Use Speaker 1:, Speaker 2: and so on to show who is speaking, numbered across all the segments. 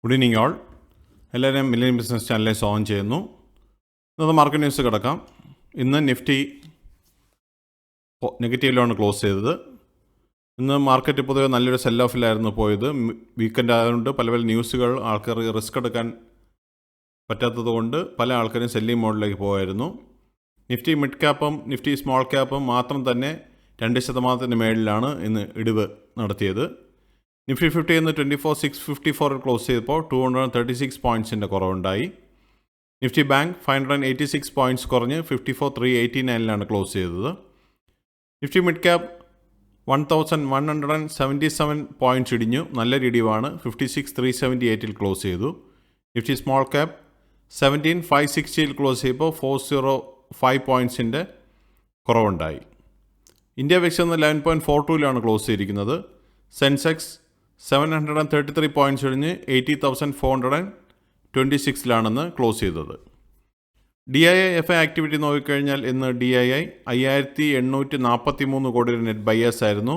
Speaker 1: Good evening all. എല്ലാവരും million business ചാനലിലെ സ്വാഗതം ചെയ്യുന്നു. ഇന്നത്തെ മാർക്കറ്റ് ന്യൂസ് കിടക്കാം. ഇന്ന് നിഫ്റ്റി നെഗറ്റീവിലാണ് ക്ലോസ് ചെയ്തത്. ഇന്ന് മാർക്കറ്റ് പൊതുവെ നല്ലൊരു സെൽ ഓഫിലായിരുന്നു പോയത്. വീക്കെൻഡ് ആയതുകൊണ്ട് പല ന്യൂസുകൾ ആൾക്കാർ റിസ്ക് എടുക്കാൻ പറ്റാത്തത് കൊണ്ട് പല ആൾക്കാരും സെല്ലിംഗ് മോഡിലേക്ക് പോയായിരുന്നു. നിഫ്റ്റി മിഡ് ക്യാപ്പും നിഫ്റ്റി സ്മോൾ ക്യാപ്പും മാത്രം തന്നെ 2% മേളിലാണ് ഇന്ന് ഇടിവ് നടത്തിയത്. നിഫ്റ്റി 50 ഇന്ന് 24,654 ക്ലോസ് ചെയ്തപ്പോൾ 236 പോയിൻറ്റ്സിൻ്റെ കുറവുണ്ടായി. നിഫ്റ്റി ബാങ്ക് 586 പോയിൻറ്റ്സ് കുറഞ്ഞ് 54,389 ക്ലോസ് ചെയ്തത്. നിഫ്റ്റി മിഡ് ക്യാപ്പ് 1,177 പോയിൻറ്റ്സ് ഇടിഞ്ഞു, നല്ലൊരു ഇടിവാണ്. 56,378 ക്ലോസ് ചെയ്തു. നിഫ്റ്റി സ്മോൾ ക്യാപ്പ് 17,560 ക്ലോസ് ചെയ്തപ്പോൾ 405 പോയിൻറ്റ്സിൻ്റെ കുറവുണ്ടായി. ഇന്ത്യ വിക്സ് ഇന്ന് 11.42 ക്ലോസ് ചെയ്തിരിക്കുന്നത്. സെൻസെക്സ് 733 പോയിൻറ്റ്സ് ഇടിഞ്ഞ് 80,426 ക്ലോസ് ചെയ്തത്. DII ആക്ടിവിറ്റി നോക്കിക്കഴിഞ്ഞാൽ ഇന്ന് DII 5,843 കോടി നെറ്റ് ബയേഴ്സ് ആയിരുന്നു.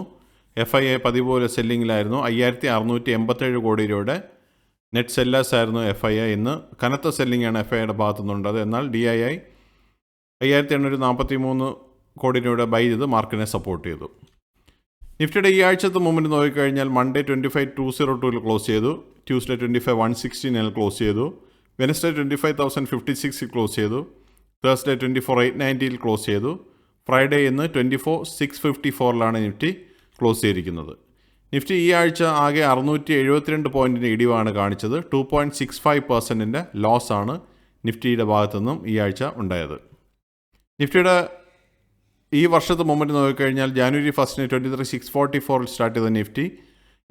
Speaker 1: FII പതിവ് പോലെ സെല്ലിങ്ങിലായിരുന്നു. 5,687 കോടി രൂപയുടെ നെറ്റ് സെല്ലേഴ്സ് ആയിരുന്നു FII. ഇന്ന് കനത്ത സെല്ലിങ്ങാണ് FIIയുടെ ഭാഗത്തു നിന്നുണ്ടത്. എന്നാൽ DII 5,843 കോടി രൂപയുടെ ബൈ ചെയ്ത് മാർക്കറ്റിനെ സപ്പോർട്ട് ചെയ്തു. നിഫ്റ്റിയുടെ ഈ ആഴ്ചത്തെ മൂവ്മെൻറ്റ് നോക്കിക്കഴിഞ്ഞാൽ മൺഡേ 25,202 ക്ലോസ് ചെയ്തു. ട്യൂസ്ഡേ 25,116 ക്ലോസ് ചെയ്തു. വെനസ്ഡേ 25,056 ക്ലോസ് ചെയ്തു. തേഴ്സ്ഡേ 24,890 ക്ലോസ് ചെയ്തു. ഫ്രൈഡേ ഇന്ന് 24,654 നിഫ്റ്റി ക്ലോസ് ചെയ്തിരിക്കുന്നത്. നിഫ്റ്റി ഈ ആഴ്ച ആകെ 672 പോയിൻറ്റിൻ്റെ ഇടിവാണ് കാണിച്ചത്. 2.65% ലോസാണ് നിഫ്റ്റിയുടെ ഭാഗത്തു നിന്നും ഈ ആഴ്ച ഉണ്ടായത്. നിഫ്റ്റിയുടെ ഈ വർഷത്തെ മൂവ്മെൻറ്റ് നോക്കിക്കഴിഞ്ഞാൽ ജാനുവരി 1 23,644 സ്റ്റാർട്ട് ചെയ്ത നിഫ്റ്റി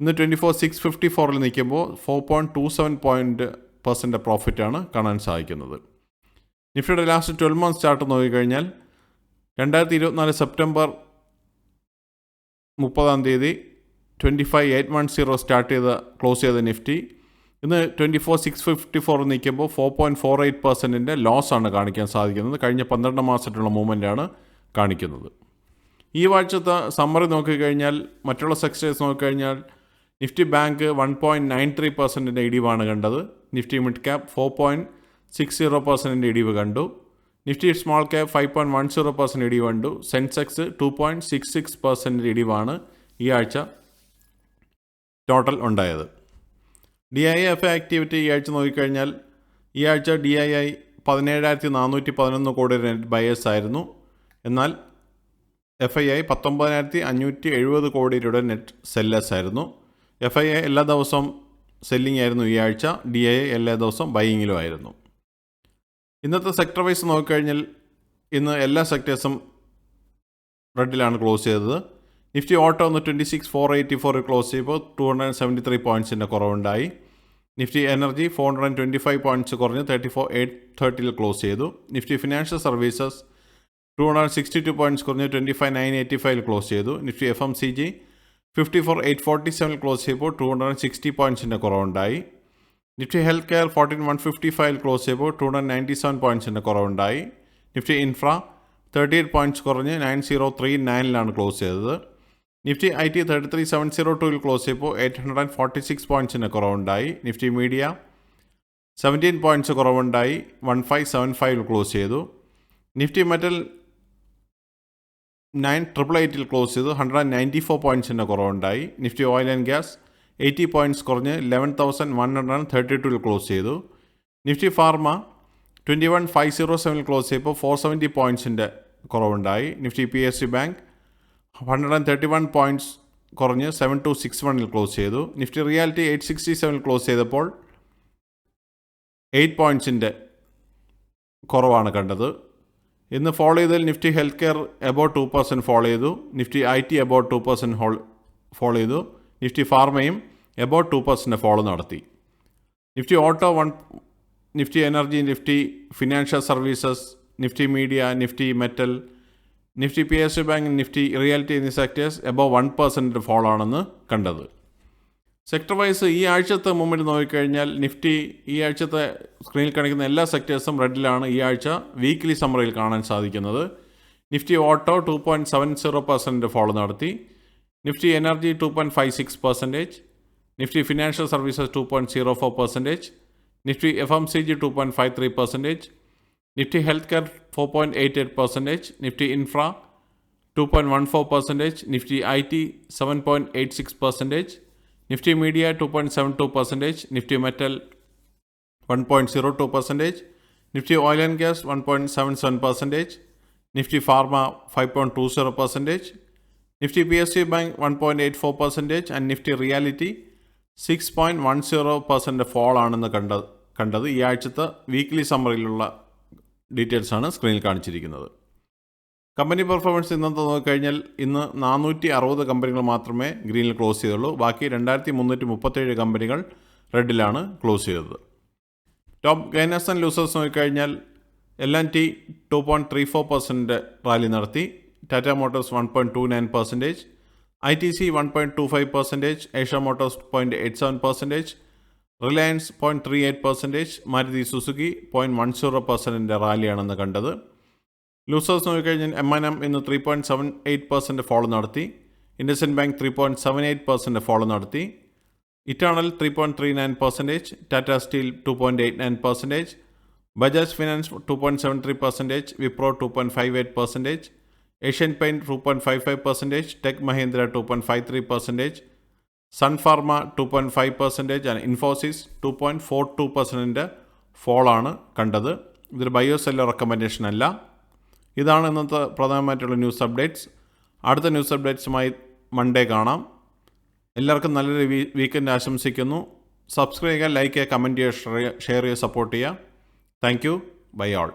Speaker 1: ഇന്ന് 24,654 നിൽക്കുമ്പോൾ 4.27% പ്രോഫിറ്റാണ് കാണാൻ സാധിക്കുന്നത്. നിഫ്റ്റിയുടെ ലാസ്റ്റ് 12 മന്ത്സ് ചാർട്ട് നോക്കിക്കഴിഞ്ഞാൽ 2024 സെപ്റ്റംബർ 30 25,810 സ്റ്റാർട്ട് ചെയ്ത ക്ലോസ് ചെയ്ത നിഫ്റ്റി ഇന്ന് 24,654 നിൽക്കുമ്പോൾ 4.48% ലോസാണ് കാണിക്കാൻ സാധിക്കുന്നത്. കഴിഞ്ഞ 12 മാസമായിട്ടുള്ള മൂവ്മെൻറ്റാണ് കാണിക്കുന്നത്. ഈ ആഴ്ചത്തെ സമ്മറി നോക്കിക്കഴിഞ്ഞാൽ മറ്റുള്ള സെക്ടേഴ്സ് നോക്കിക്കഴിഞ്ഞാൽ നിഫ്റ്റി ബാങ്ക് 1.93% ഇടിവാണ് കണ്ടത്. നിഫ്റ്റി മിഡ് ക്യാപ്പ് 4.60% ഇടിവ് കണ്ടു. നിഫ്റ്റി സ്മോൾ ക്യാപ്പ് 5.10% ഇടിവ് കണ്ടു. സെൻസെക്സ് 2.66% ഇടിവാണ് ഈ ആഴ്ച ടോട്ടൽ ഉണ്ടായത്. DII ആക്ടിവിറ്റി ഈ ആഴ്ച നോക്കിക്കഴിഞ്ഞാൽ ഈ ആഴ്ച DII 17,411 കോടി നെറ്റ് ബയേഴ്സ് ആയിരുന്നു. എന്നാൽ FII 19,570 കോടി രൂപയുടെ നെറ്റ് സെല്ലേഴ്സ് ആയിരുന്നു. FII എല്ലാ ദിവസവും സെല്ലിംഗ് ആയിരുന്നു ഈ ആഴ്ച. DII എല്ലാ ദിവസവും ബൈയിങ്ങിലും ആയിരുന്നു. ഇന്നത്തെ സെക്ടർ വൈസ് നോക്കിക്കഴിഞ്ഞാൽ ഇന്ന് എല്ലാ സെക്ടേഴ്സും റെഡിലാണ് ക്ലോസ് ചെയ്തത്. നിഫ്റ്റി ഓട്ടോ ഒന്ന് 26,484 ക്ലോസ് ചെയ്യുമ്പോൾ 273 പോയിൻറ്റ്സിൻ്റെ കുറവുണ്ടായി. നിഫ്റ്റി എനർജി 425 പോയിൻറ്റ്സ് കുറഞ്ഞ് 34,830 ക്ലോസ് ചെയ്തു. നിഫ്റ്റി ഫിനാൻഷ്യൽ സർവീസസ് 262 പോയിൻറ്റ്സ് കുറഞ്ഞ് 25,985 ക്ലോസ് ചെയ്തു. നിഫ്റ്റി FMCG 54,847 ക്ലോസ് ചെയ്യുമ്പോൾ 260 പോയിൻറ്റ്സിൻ്റെ കുറവുണ്ടായി. നിഫ്റ്റി ഹെൽത്ത് കെയർ 14,155 ക്ലോസ് ചെയ്യുമ്പോൾ 297 പോയിൻറ്റ്സിൻ്റെ കുറവുണ്ടായി. നിഫ്റ്റി ഇൻഫ്ര 38 പോയിൻറ്റ്സ് കുറഞ്ഞ് 9039 ക്ലോസ് ചെയ്തത്. നിഫ്റ്റി IT 33,702 ക്ലോസ് ചെയ്യുമ്പോൾ 846 പോയിൻറ്റ്സിൻ്റെ കുറവുണ്ടായി. നിഫ്റ്റി മീഡിയ 17 പോയിൻറ്റ്സ് കുറവുണ്ടായി 1575 ക്ലോസ് ചെയ്തു. നിഫ്റ്റി മെറ്റൽ 9,888 ക്ലോസ് ചെയ്തു 194 പോയിൻറ്റ്സിൻ്റെ കുറവുണ്ടായി. Nifty oil and gas 80 points കുറഞ്ഞ് 11,132 ക്ലോസ് ചെയ്തു. നിഫ്റ്റി ഫാർമ 21,507 ക്ലോസ് ചെയ്യുമ്പോൾ 470 പോയിൻറ്റ്സിൻ്റെ കുറവുണ്ടായി. നിഫ്റ്റി PSU ബാങ്ക് 131 പോയിൻറ്റ്സ് കുറഞ്ഞ് 7261 ക്ലോസ് ചെയ്തു. നിഫ്റ്റി റിയാലിറ്റി 867 ക്ലോസ് ചെയ്തപ്പോൾ 8 പോയിൻറ്റ്സിൻ്റെ കുറവാണ് കണ്ടത്. ഇന്ന് ഫോളോ ചെയ്തതിൽ Nifty health care about 2% follow ചെയ്തു. നിഫ്റ്റി IT എബൌട്ട് 2% ഫോളോ ചെയ്തു. നിഫ്റ്റി ഫാർമയും എബൌട്ട് 2% ഫോളോ നടത്തി. Nifty auto Nifty energy, Nifty financial services, Nifty media, Nifty metal, Nifty PSU bank, Nifty reality എന്നീ sectors above 1% follow ആണെന്ന് കണ്ടത്. Sector vice ഈ ആഴ്ചത്തെ movement നോക്കിക്കഴിഞ്ഞാൽ Nifty ഈ ആഴ്ചത്തെ സ്ക്രീനിൽ കാണിക്കുന്ന എല്ലാ സെക്ടേഴ്സും റെഡിലാണ് ഈ ആഴ്ച വീക്ക്ലി സമ്മറിയിൽ കാണാൻ സാധിക്കുന്നത്. നിഫ്റ്റി ഓട്ടോ 2.70% ഫോളോ നടത്തി. Nifty energy 2.56%, Nifty Financial Services 2.04%, Nifty FMCG 2.53%, Nifty Healthcare 4.88%, Nifty Infra 2.14%, Nifty IT 7.86%, Nifty Media 2.72%, Nifty Metal 1.02%, Nifty Oil and Gas 1.77%, Nifty Pharma 5.20%, Nifty PSU Bank 1.84%, and Nifty Reality 6.10% fall ആണെന്ന് കണ്ടത്. ഈ ആഴ്ചത്തെ weekly സമ്മറിയിലുള്ള details ആണ് സ്ക്രീനിൽ കാണിച്ചിരിക്കുന്നത്. Company performance ഇന്നത്തെ നോക്കിക്കഴിഞ്ഞാൽ ഇന്ന് 460 കമ്പനികൾ മാത്രമേ ഗ്രീനിൽ ക്ലോസ് ചെയ്തുള്ളൂ. ബാക്കി 2337 കമ്പനികൾ റെഡിലാണ് ക്ലോസ് ചെയ്തത്. ടോപ്പ് ഗെയിനേഴ്സ് ആൻഡ് ലൂസേഴ്സ് നോക്കിക്കഴിഞ്ഞാൽ L&T 2.34% റാലി നടത്തി, ടാറ്റ മോട്ടോഴ്സ് 1.29%, ITC 1.25%, ഏഷ്യ മോട്ടോഴ്സ് 0.87%, റിലയൻസ് 0.38%, മാരുതി സുസുക്കി 0.10% റാലിയാണെന്ന് കണ്ടത്. ലൂസേഴ്സ് നോക്കിക്കഴിഞ്ഞാൽ M&M ഇന്ന് 3.78% ഫോളോ നടത്തി, ഇൻഡസ്ഇൻഡ് ബാങ്ക് 3.78% ഫോളോ നടത്തി, ഇറ്റേണൽ 3.39%, ടാറ്റ സ്റ്റീൽ 2.89%, ബജാജ് ഫിനാൻസ് 2.73%, വിപ്രോ 2.58%, ഏഷ്യൻ പെയിൻറ്റ് 2.55%, ടെക് മഹീന്ദ്ര 2.53%, സൺ ഫാർമ 2.5%, ആൻഡ് ഇൻഫോസിസ് 2.42% ഫോളാണ് കണ്ടത്. ഇതൊരു ബയോ സെല്ലർ റെക്കമെൻഡേഷൻ അല്ല. ഇതാണ് ഇന്നത്തെ പ്രധാനമായിട്ടുള്ള ന്യൂസ് അപ്ഡേറ്റ്സ്. അടുത്ത ന്യൂസ് അപ്ഡേറ്റ്സുമായി മൺഡേ കാണാം. എല്ലാവർക്കും നല്ലൊരു വീക്കെൻഡ് ആശംസിക്കുന്നു. സബ്സ്ക്രൈബ് ചെയ്യുക, ലൈക്ക് ചെയ്യുക, കമൻറ്റ് ചെയ്യുക, ഷെയർ ചെയ്യുക, സപ്പോർട്ട് ചെയ്യുക. Thank you. Bye all.